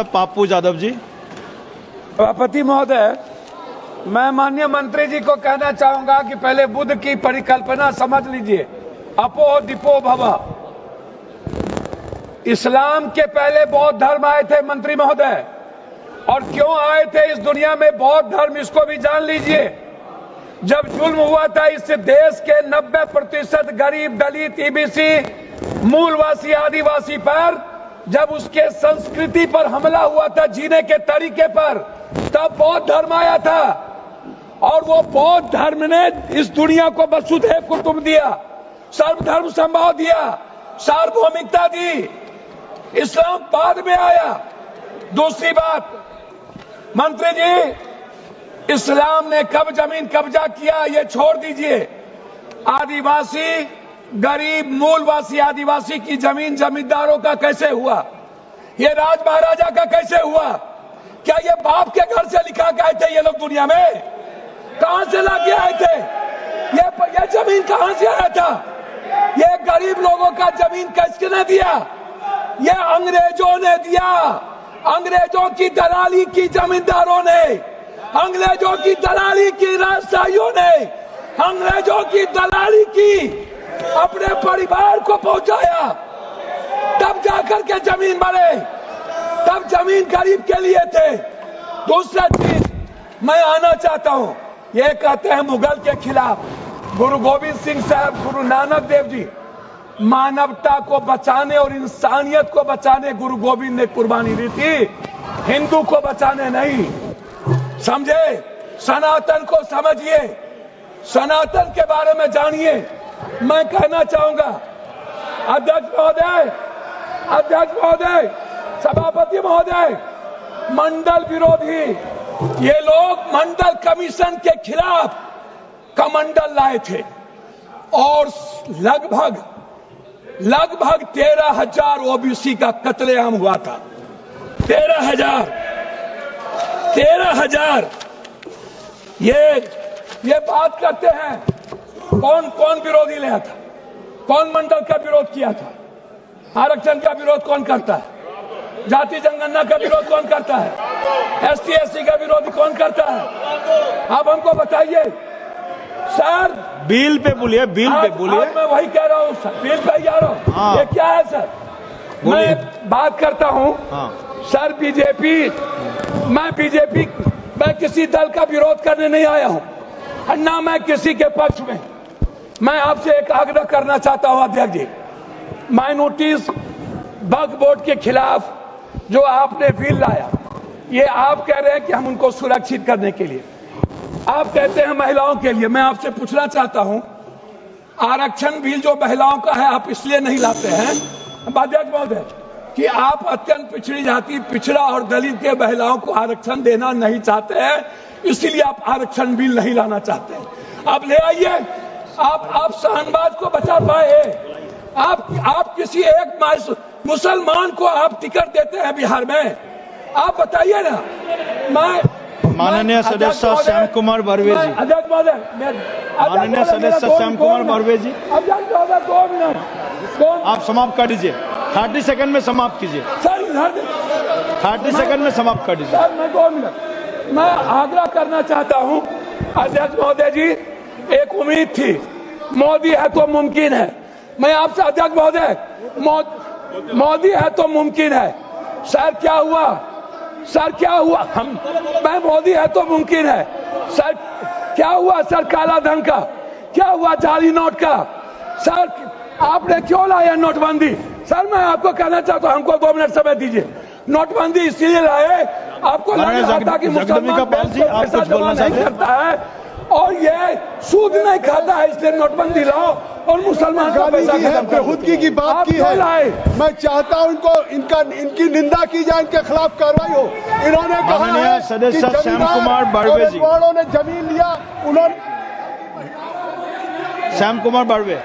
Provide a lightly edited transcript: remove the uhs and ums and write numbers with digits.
पाप्पू यादव जी। सभापति महोदय, मैं माननीय मंत्री जी को कहना चाहूंगा कि पहले बुद्ध की परिकल्पना समझ लीजिए, अपो दीपो भव। इस्लाम के पहले बौद्ध धर्म आए थे मंत्री महोदय, और क्यों आए थे इस दुनिया में बौद्ध धर्म, इसको भी जान लीजिए। जब जुल्म हुआ था इस देश के 90% गरीब, दलित, ईबीसी, मूलवासी, आदिवासी पर, जब उसके संस्कृति पर हमला हुआ था, जीने के तरीके पर, तब बौद्ध धर्म आया था। और वो बौद्ध धर्म ने इस दुनिया को वसुधैव कुटुंब दिया, सर्वधर्म समभाव दिया, सार्वभौमिकता दी। इस्लाम बाद में आया। दूसरी बात, मंत्री जी, इस्लाम ने कब जमीन कब्जा किया ये छोड़ दीजिए। आदिवासी, गरीब, मूलवासी आदिवासी की जमीन जमींदारों का कैसे हुआ? ये राज महाराजा का कैसे हुआ? क्या ये बाप के घर से लिखा के आए थे ये लोग दुनिया में? कहां से लाके आए थे? ये जमीन कहां से आया था? ये गरीब लोगों का जमीन किसने दिया? ये अंग्रेजों ने दिया। अंग्रेजों की दलाली की जमींदारों ने, अंग्रेजों की दलाली की राजशाहियों ने, अंग्रेजों की दलाली की अपने परिवार को पहुंचाया, तब जाकर के जमीन बने, तब जमीन गरीब के लिए थे। दूसरा चीज मैं आना चाहता हूं, ये कहते हैं मुगल के खिलाफ। गुरु गोविंद सिंह साहब, गुरु नानक देव जी, मानवता को बचाने और इंसानियत को बचाने गुरु गोविंद ने कुर्बानी दी थी, हिंदू को बचाने नहीं। समझे? सनातन को समझिए, सनातन के बारे में जानिए। मैं कहना चाहूंगा, अध्यक्ष महोदय, सभापति महोदय, मंडल विरोधी ये लोग मंडल कमीशन के खिलाफ कमंडल लाए थे, और लगभग 13,000 ओबीसी का कत्लेआम हुआ था। 13,000। ये बात करते हैं, कौन विरोधी लाया था? कौन मंडल का विरोध किया था? आरक्षण का विरोध कौन करता है? जाति जनगणना का विरोध कौन करता है? ST SC का विरोध कौन करता है? आप हमको बताइए सर। बिल पे बोलिए, बिल पे बोलिए। मैं वही कह रहा हूँ सर, बिल पे जा रहा हूँ। हाँ। ये क्या है सर? मैं बात करता हूँ। हाँ। सर मैं किसी दल का विरोध करने नहीं आया हूँ, ना मैं किसी के पक्ष में। मैं आपसे एक आग्रह करना चाहता हूँ अध्यक्ष जी, माइनॉरिटीज वक्फ बोर्ड के खिलाफ जो आपने बिल लाया, ये आप कह रहे हैं कि हम उनको सुरक्षित करने के लिए, आप कहते हैं महिलाओं के लिए। मैं आपसे पूछना चाहता हूं, आरक्षण बिल जो महिलाओं का है आप इसलिए नहीं लाते हैं अध्यक्ष महोदय कि आप अत्यंत पिछड़ी जाति, पिछड़ा और दलित के महिलाओं को आरक्षण देना नहीं चाहते हैं, इसीलिए आप आरक्षण बिल नहीं लाना चाहते हैं। आप ले आइए। आप शाहनवाज को बचा पाए। आप किसी एक मुसलमान को आप टिकट देते हैं बिहार में? आप बताइए ना। माननीय सदस्य श्याम कुमार बर्वे जी। अध्यक्ष महोदय, माननीय सदस्य श्याम कुमार बर्वे जी, अध्यक्ष महोदय 2 मिनट आप समाप्त कर दीजिए। 30 सेकंड में समाप्त कीजिए सर। 30 सेकंड में समाप्त कर दीजिए सर। मैं 2 मिनट मैं आग्रह करना चाहता हूं अध्यक्ष महोदय जी, एक उम्मीद थी, मोदी है तो मुमकिन है। मैं आपसे अध्यक्ष महोदय, मोदी है तो मुमकिन है। सर क्या हुआ? मैं मोदी है तो मुमकिन है। सर क्या हुआ? सर काला धन का क्या हुआ? जाली नोट का? सर आपने क्यों लाया नोटबंदी? सर मैं आपको कहना चाहता हूं, हमको 2 मिनट समय दीजिए। नोटबंदी इसलिए लाए, आपको लग रहा था कि मुसलमान पैसा जमा नहीं करता है और ये सूद नहीं खाता है, इसलिए नोटबंदी लाओ और मुसलमान का पैसा बेहूदगी की बात की है। मैं चाहता हूं इनकी निंदा की जाए, इनके खिलाफ कार्रवाई हो। इन्होंने कहा है सदस्य श्याम कुमार बर्वे जी, ने जमीन लिया, उन्होंने श्याम कुमार बर्वे।